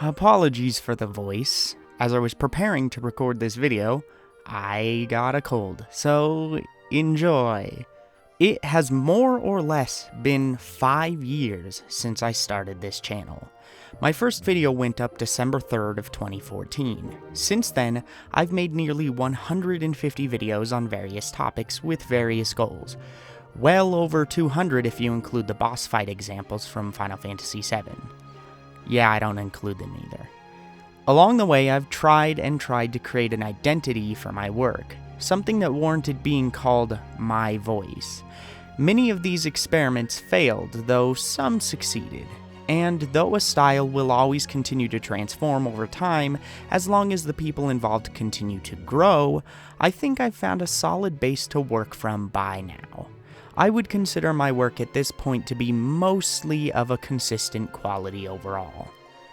Apologies for the voice. As I was preparing to record this video, I got a cold, so enjoy. It has more or less been 5 years since I started this channel. My first video went up December 3rd of 2014. Since then, I've made nearly 150 videos on various topics with various goals. Well over 200 if you include the boss fight examples from Final Fantasy VII. Yeah, I don't include them either. Along the way, I've tried to create an identity for my work, something that warranted being called my voice. Many of these experiments failed, though some succeeded. And though a style will always continue to transform over time, as long as the people involved continue to grow, I think I've found a solid base to work from by now. I would consider my work at this point to be mostly of a consistent quality overall.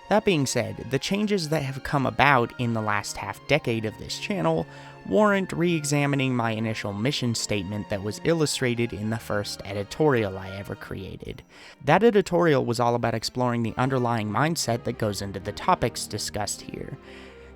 That being said, the changes that have come about in the last half-decade of this channel warrant re-examining my initial mission statement that was illustrated in the first editorial I ever created. That editorial was all about exploring the underlying mindset that goes into the topics discussed here.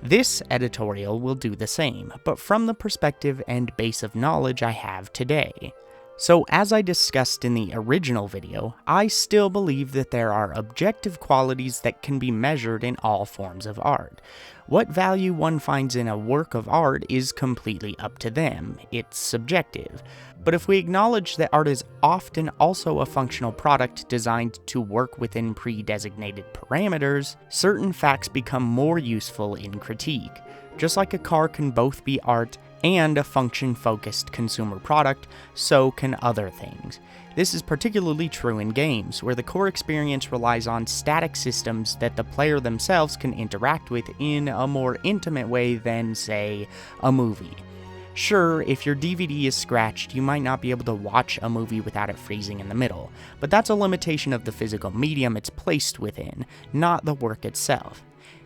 This editorial will do the same, but from the perspective and base of knowledge I have today. So as I discussed in the original video, I still believe that there are objective qualities that can be measured in all forms of art. What value one finds in a work of art is completely up to them, it's subjective. But if we acknowledge that art is often also a functional product designed to work within pre-designated parameters, certain facts become more useful in critique. Just like a car can both be art and a function-focused consumer product, so can other things. This is particularly true in games, where the core experience relies on static systems that the player themselves can interact with in a more intimate way than, say, a movie. Sure, if your DVD is scratched, you might not be able to watch a movie without it freezing in the middle, but that's a limitation of the physical medium it's placed within, not the work itself.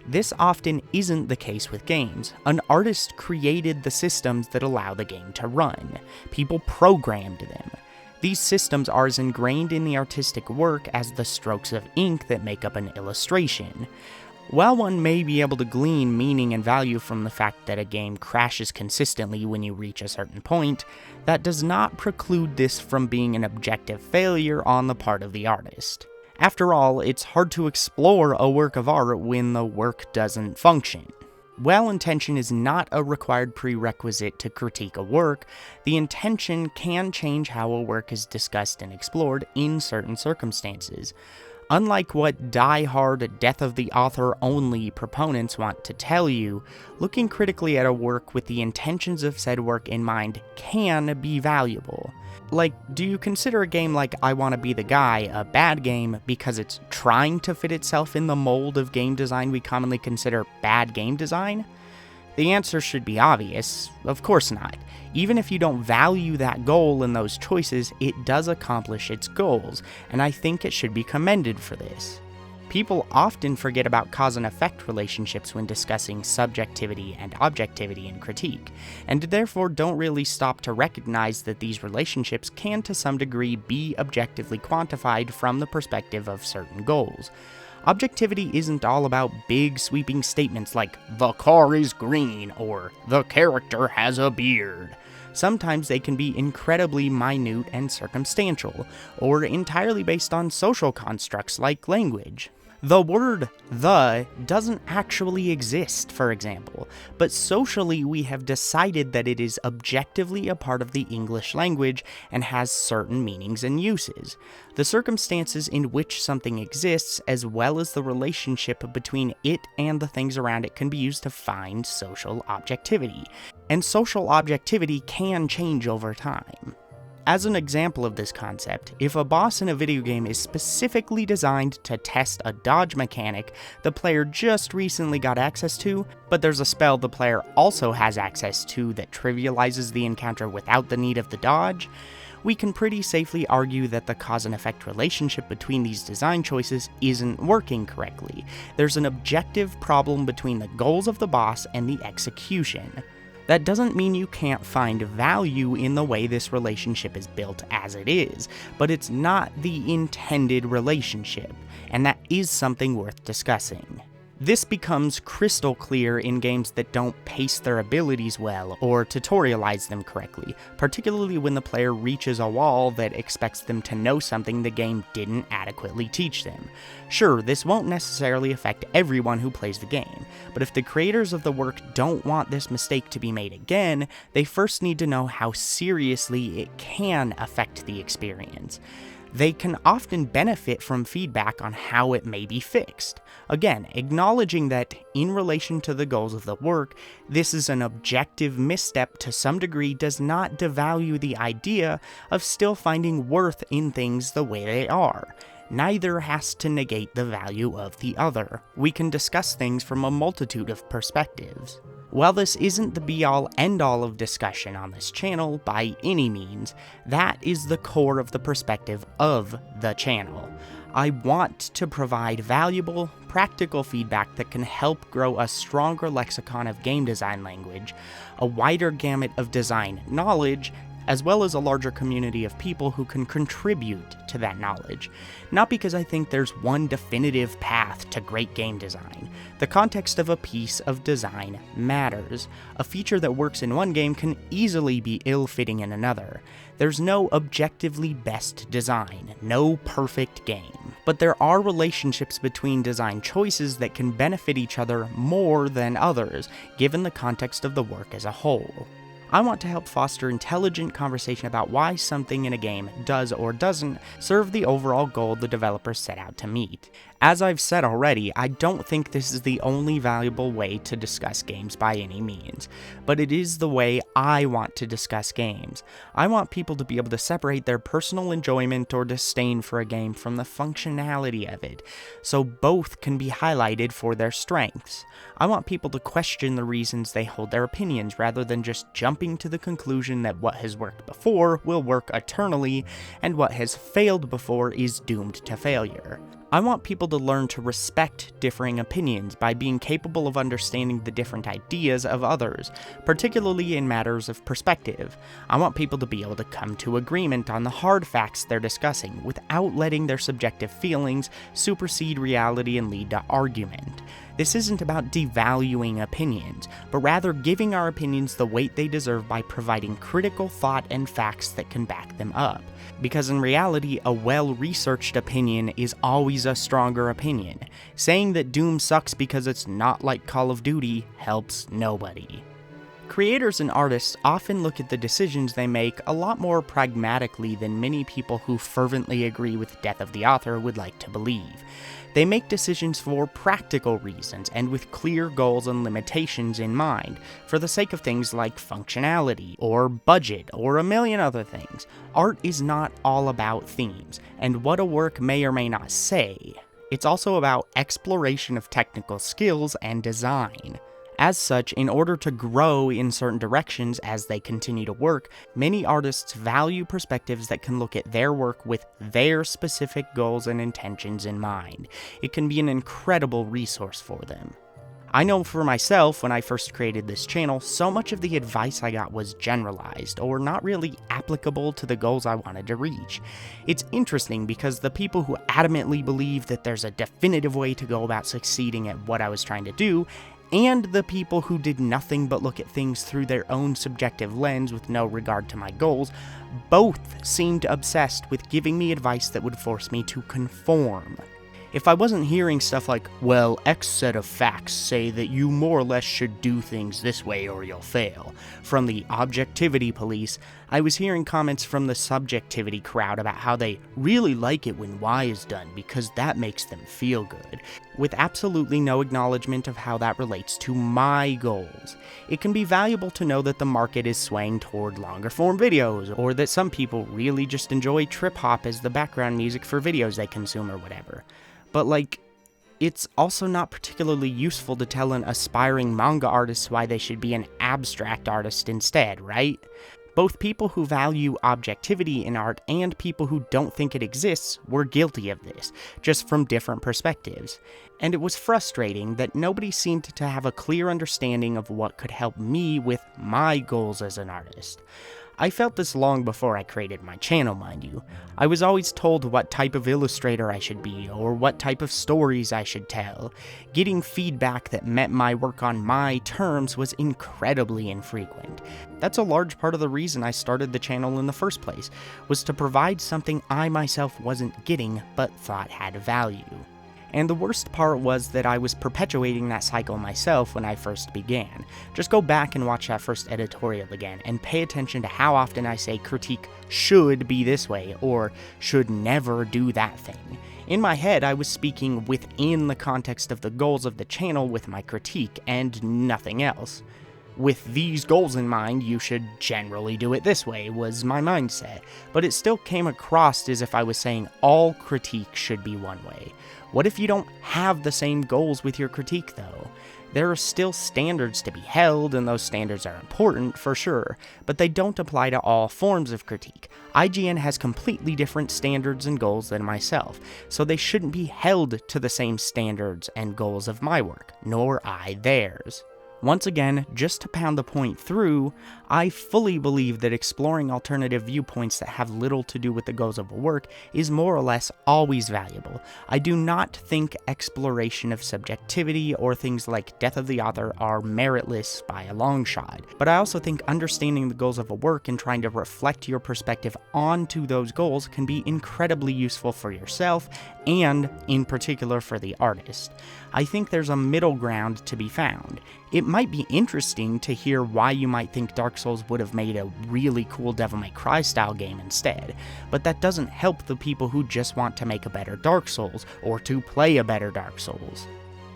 This often isn't the case with games. An artist created the systems that allow the game to run. People programmed them. These systems are as ingrained in the artistic work as the strokes of ink that make up an illustration. While one may be able to glean meaning and value from the fact that a game crashes consistently when you reach a certain point, that does not preclude this from being an objective failure on the part of the artist. After all, it's hard to explore a work of art when the work doesn't function. While intention is not a required prerequisite to critique a work, the intention can change how a work is discussed and explored in certain circumstances. Unlike what die-hard death of the author only proponents want to tell you, looking critically at a work with the intentions of said work in mind can be valuable. Like, do you consider a game like I Wanna Be the Guy a bad game because it's trying to fit itself in the mold of game design we commonly consider bad game design? The answer should be obvious. Of course not. Even if you don't value that goal in those choices, it does accomplish its goals, and I think it should be commended for this. People often forget about cause and effect relationships when discussing subjectivity and objectivity in critique, and therefore don't really stop to recognize that these relationships can to some degree be objectively quantified from the perspective of certain goals. Objectivity isn't all about big sweeping statements like, "the car is green," or "the character has a beard." Sometimes they can be incredibly minute and circumstantial, or entirely based on social constructs like language. The word "the" doesn't actually exist, for example, but socially we have decided that it is objectively a part of the English language and has certain meanings and uses. The circumstances in which something exists, as well as the relationship between it and the things around it, can be used to find social objectivity. And social objectivity can change over time. As an example of this concept, if a boss in a video game is specifically designed to test a dodge mechanic the player just recently got access to, but there's a spell the player also has access to that trivializes the encounter without the need of the dodge, we can pretty safely argue that the cause and effect relationship between these design choices isn't working correctly. There's an objective problem between the goals of the boss and the execution. That doesn't mean you can't find value in the way this relationship is built as it is, but it's not the intended relationship, and that is something worth discussing. This becomes crystal clear in games that don't pace their abilities well or tutorialize them correctly, particularly when the player reaches a wall that expects them to know something the game didn't adequately teach them. Sure, this won't necessarily affect everyone who plays the game, but if the creators of the work don't want this mistake to be made again, they first need to know how seriously it can affect the experience. They can often benefit from feedback on how it may be fixed. Again, acknowledging that, in relation to the goals of the work, this is an objective misstep to some degree does not devalue the idea of still finding worth in things the way they are. Neither has to negate the value of the other. We can discuss things from a multitude of perspectives. While this isn't the be-all, end-all of discussion on this channel by any means, that is the core of the perspective of the channel. I want to provide valuable, practical feedback that can help grow a stronger lexicon of game design language, a wider gamut of design knowledge, as well as a larger community of people who can contribute to that knowledge. Not because I think there's one definitive path to great game design. The context of a piece of design matters. A feature that works in one game can easily be ill-fitting in another. There's no objectively best design, no perfect game. But there are relationships between design choices that can benefit each other more than others, given the context of the work as a whole. I want to help foster intelligent conversation about why something in a game does or doesn't serve the overall goal the developers set out to meet. As I've said already, I don't think this is the only valuable way to discuss games by any means, but it is the way I want to discuss games. I want people to be able to separate their personal enjoyment or disdain for a game from the functionality of it, so both can be highlighted for their strengths. I want people to question the reasons they hold their opinions rather than just jumping to the conclusion that what has worked before will work eternally, and what has failed before is doomed to failure. I want people to learn to respect differing opinions by being capable of understanding the different ideas of others, particularly in matters of perspective. I want people to be able to come to agreement on the hard facts they're discussing without letting their subjective feelings supersede reality and lead to argument. This isn't about devaluing opinions, but rather giving our opinions the weight they deserve by providing critical thought and facts that can back them up. Because in reality, a well-researched opinion is always a stronger opinion. Saying that Doom sucks because it's not like Call of Duty helps nobody. Creators and artists often look at the decisions they make a lot more pragmatically than many people who fervently agree with the death of the author would like to believe. They make decisions for practical reasons and with clear goals and limitations in mind, for the sake of things like functionality, or budget, or a million other things. Art is not all about themes, and what a work may or may not say. It's also about exploration of technical skills and design. As such, in order to grow in certain directions as they continue to work, many artists value perspectives that can look at their work with their specific goals and intentions in mind. It can be an incredible resource for them. I know for myself, when I first created this channel, so much of the advice I got was generalized, or not really applicable to the goals I wanted to reach. It's interesting because the people who adamantly believe that there's a definitive way to go about succeeding at what I was trying to do, and the people who did nothing but look at things through their own subjective lens with no regard to my goals, both seemed obsessed with giving me advice that would force me to conform. If I wasn't hearing stuff like, well, X set of facts say that you more or less should do things this way or you'll fail, from the objectivity police, I was hearing comments from the subjectivity crowd about how they really like it when Y is done because that makes them feel good, with absolutely no acknowledgement of how that relates to my goals. It can be valuable to know that the market is swaying toward longer form videos, or that some people really just enjoy trip hop as the background music for videos they consume or whatever. But it's also not particularly useful to tell an aspiring manga artist why they should be an abstract artist instead, right? Both people who value objectivity in art and people who don't think it exists were guilty of this, just from different perspectives. And it was frustrating that nobody seemed to have a clear understanding of what could help me with my goals as an artist. I felt this long before I created my channel, mind you. I was always told what type of illustrator I should be, or what type of stories I should tell. Getting feedback that met my work on my terms was incredibly infrequent. That's a large part of the reason I started the channel in the first place, was to provide something I myself wasn't getting, but thought had value. And the worst part was that I was perpetuating that cycle myself when I first began. Just go back and watch that first editorial again, and pay attention to how often I say critique should be this way, or should never do that thing. In my head, I was speaking within the context of the goals of the channel with my critique, and nothing else. With these goals in mind, you should generally do it this way, was my mindset, but it still came across as if I was saying all critique should be one way. What if you don't have the same goals with your critique, though? There are still standards to be held, and those standards are important, for sure, but they don't apply to all forms of critique. IGN has completely different standards and goals than myself, so they shouldn't be held to the same standards and goals of my work, nor I theirs. Once again, just to pound the point through, I fully believe that exploring alternative viewpoints that have little to do with the goals of a work is more or less always valuable. I do not think exploration of subjectivity or things like death of the author are meritless by a long shot, but I also think understanding the goals of a work and trying to reflect your perspective onto those goals can be incredibly useful for yourself and, in particular, for the artist. I think there's a middle ground to be found. It might be interesting to hear why you might think Dark Souls would have made a really cool Devil May Cry style game instead, but that doesn't help the people who just want to make a better Dark Souls, or to play a better Dark Souls.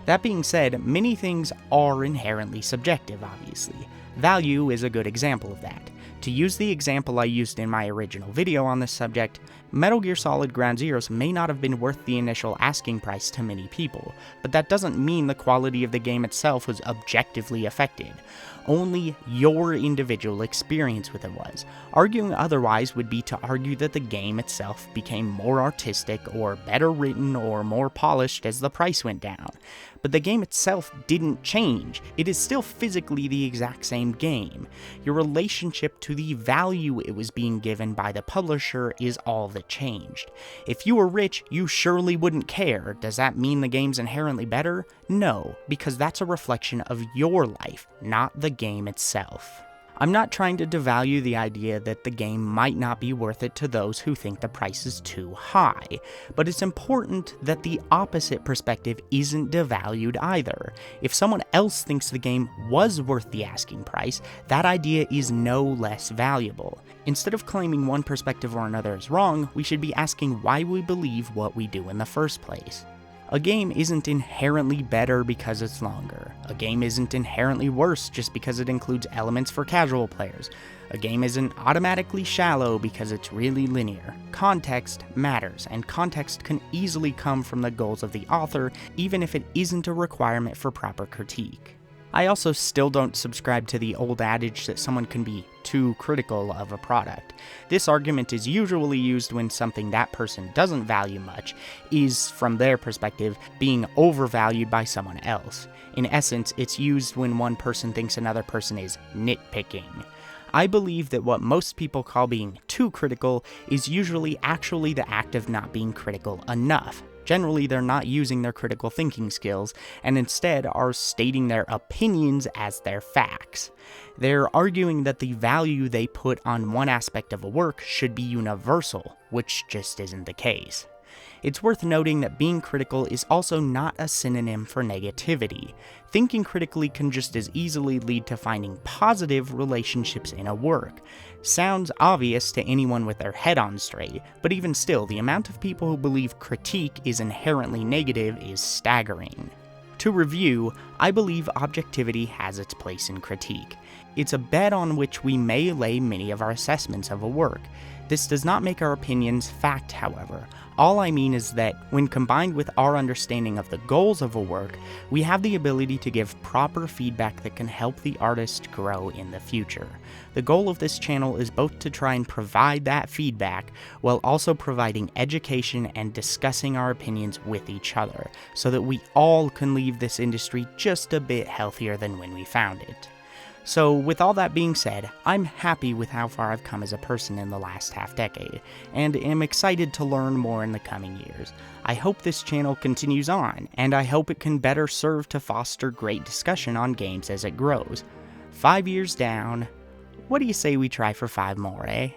That being said, many things are inherently subjective, obviously. Value is a good example of that. To use the example I used in my original video on this subject, Metal Gear Solid Ground Zeroes may not have been worth the initial asking price to many people, but that doesn't mean the quality of the game itself was objectively affected. Only your individual experience with it was. Arguing otherwise would be to argue that the game itself became more artistic, or better written, or more polished as the price went down. But the game itself didn't change. It is still physically the exact same game. Your relationship to the value it was being given by the publisher is all that changed. If you were rich, you surely wouldn't care. Does that mean the game's inherently better? No, because that's a reflection of your life, not the game itself. I'm not trying to devalue the idea that the game might not be worth it to those who think the price is too high, but it's important that the opposite perspective isn't devalued either. If someone else thinks the game was worth the asking price, that idea is no less valuable. Instead of claiming one perspective or another is wrong, we should be asking why we believe what we do in the first place. A game isn't inherently better because it's longer. A game isn't inherently worse just because it includes elements for casual players. A game isn't automatically shallow because it's really linear. Context matters, and context can easily come from the goals of the author, even if it isn't a requirement for proper critique. I also still don't subscribe to the old adage that someone can be too critical of a product. This argument is usually used when something that person doesn't value much is, from their perspective, being overvalued by someone else. In essence, it's used when one person thinks another person is nitpicking. I believe that what most people call being too critical is usually actually the act of not being critical enough. Generally, they're not using their critical thinking skills, and instead are stating their opinions as their facts. They're arguing that the value they put on one aspect of a work should be universal, which just isn't the case. It's worth noting that being critical is also not a synonym for negativity. Thinking critically can just as easily lead to finding positive relationships in a work. Sounds obvious to anyone with their head on straight, but even still, the amount of people who believe critique is inherently negative is staggering. To review, I believe objectivity has its place in critique. It's a bed on which we may lay many of our assessments of a work. This does not make our opinions fact, however. All I mean is that, when combined with our understanding of the goals of a work, we have the ability to give proper feedback that can help the artist grow in the future. The goal of this channel is both to try and provide that feedback, while also providing education and discussing our opinions with each other, so that we all can leave this industry just a bit healthier than when we found it. So with all that being said, I'm happy with how far I've come as a person in the last half decade, and am excited to learn more in the coming years. I hope this channel continues on, and I hope it can better serve to foster great discussion on games as it grows. 5 years down, what do you say we try for 5 more, eh?